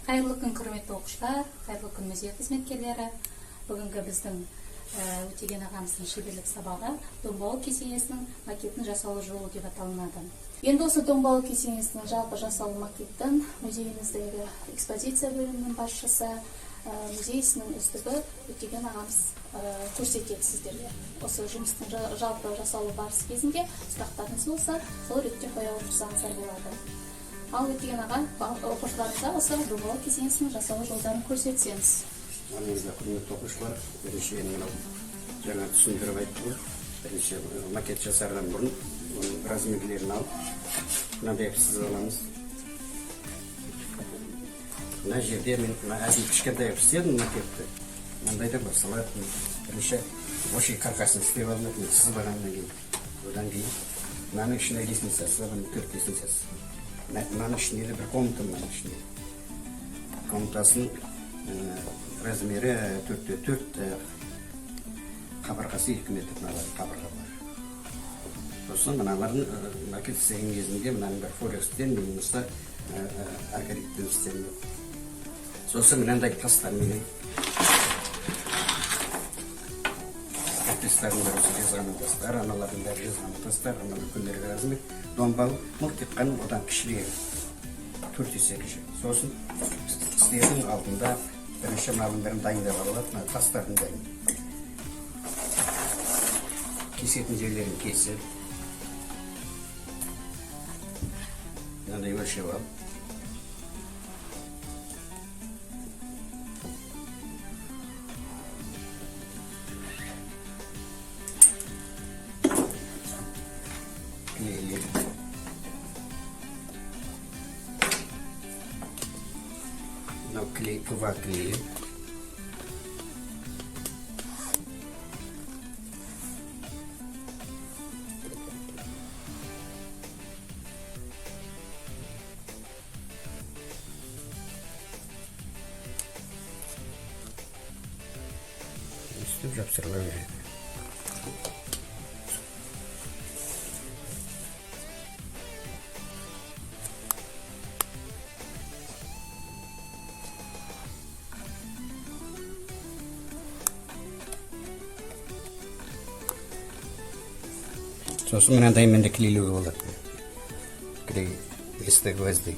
Қайырлы күн, құрметті оқушылар, қайырлы күн музей қызметкерлері. Бүгінгі біздің Өтеген ағамыздың шеберлік сабағы домбауыл кесенесінің макетін жасалу жолы деп аталынады. Енді осы домбауыл кесенесінің жалпы жасалу макетін музейіміздегі экспозиция бөлімінің басшысы, музей ісінің үздігі Өтеген ағамыз көрсетеді сіздерге. Осы жұмыстың жалпы жасалу барысы кезінде сұрақтарыңыз болса, сол ретте қоя отырсаңыздар болады. Ал Өтеген аға, оқушыларымызға осы домбауыл кесенесінің жасалу жолдарын көрсетсеңіз. Армызда құрметті оқушылар, бірінші жаңа түсіндіріп айтты. Бірінші макет жасардан бұрын оның размерлерін алып, мынандай сызып аламыз. Мына жерде мен әзіл кішкентай істедім макетті. Мынандай да басылады. Бірінші ошей каркасын істеп алынады, сызып алғаннан кейін. Одан кейін мынаның ішіне лестница сызылған, 4 лестницасы. Мынаның ішіне бір комната, мынаның ішіне. Комнатасын размері 4x4, қабырғасы 2 метр қабырға бар. Сосын мыналарын макет істеген кезінде мынаның бір форекстен немесе аргариттен істелінеді. Сосын мынандай тастармен тастардың бәрі жазған тастар, аналардың бәрі жазған тастар, аналар күндерге размер. Домбауыл мылтыққан одан кішірек 4 есе кіші. Сосын істердің алдында бірінші малын бәрін дайындап алады, тастардың дайын. Кесетін жерлерін кесіп, мынандай өлшеп алып, клейлер. Мынау клей, кува клейі. Üstü yapsırıla verеді. Сосын мынандай менде клейлеуге болады. Клей есті гвоздей.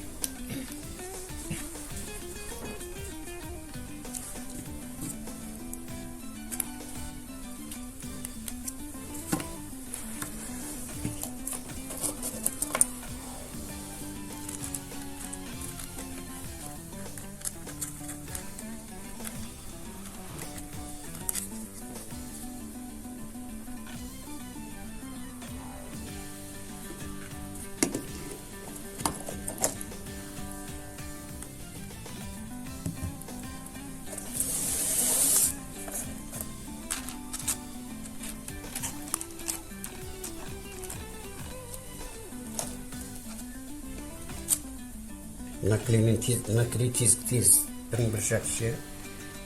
Мына клеймен мына клей тез бір жақ жері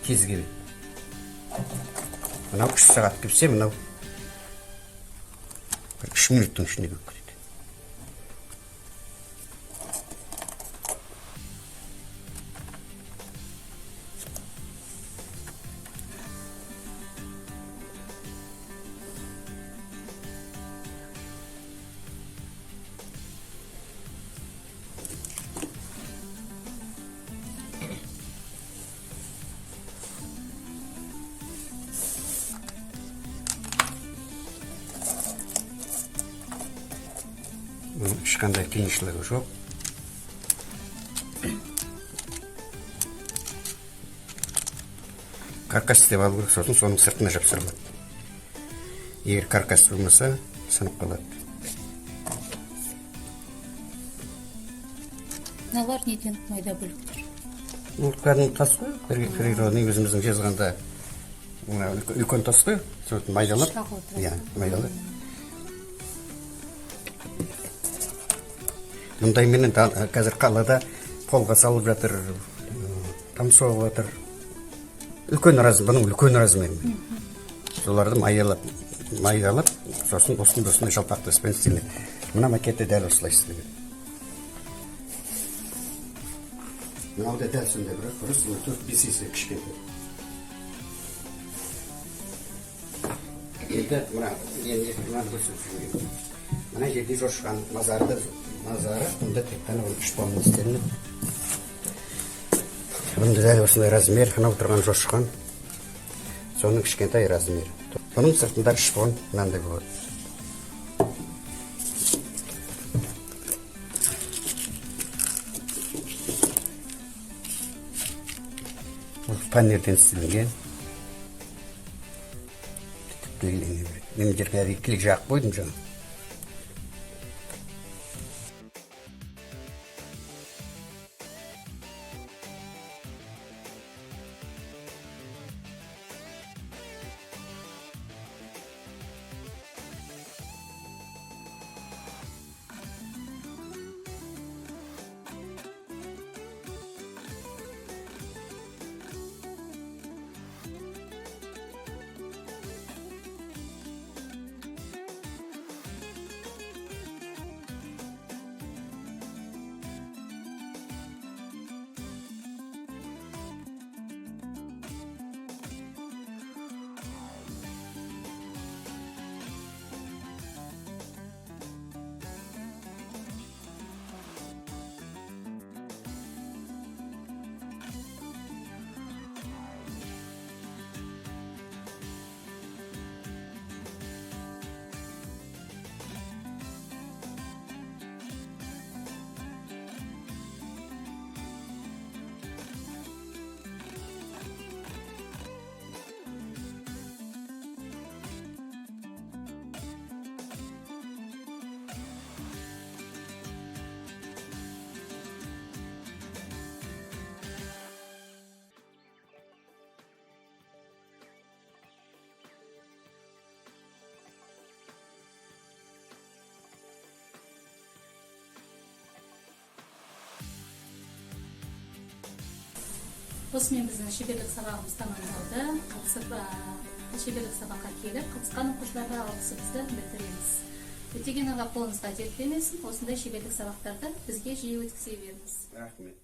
тез келеді. Мынау 3 сағат кепсе, мынау 3 минуттың ішінде келіп кетеді. Ешқандай қиыншылығы жоқ. Каркас істеп алу керек, сосын соның сыртына жапсырылады. Егер каркас болмаса, сынып қалады. Мыналар неден майда бөліктер? Бұл кәдімгі тас қой, природный өзіміздің жазғанда үлкен тас қой, сосын майдалап. Майдалап. Мұндай менен қазір қалада полға салып жатыр, там соғып жатыр. Бұның үлкен размермен. Соларды майдалап, сосын осындай жалпақты іспен істеледі. Мына макетті дәл осылай істеледі. Мынау да дәл сондай, бірақ просто 4-5 есе кішкентай. Енді мынаны көрсетіп жүрген. Мына жерде жошыған мазары, бұнда тек қана 3 тонна істелініп. Бұнда дәл осындай размер, анау тұрған жошыған. Соның кішкентай размері. Бұның сыртында шпон мынандай болады. Панерден істелінген. Мен жерге кілік жағып қойдым жаңа. Осымен біздің шеберлік сабағымыз тамамдалды. Шеберлік сабаққа келіп, қатысқан оқушыларға алғысымызды білдіреміз. Өтеген аға қолыңызға дерт бермесін, осындай шеберлік сабақтарды бізге жиі өткізе беріңіз. Рахмет.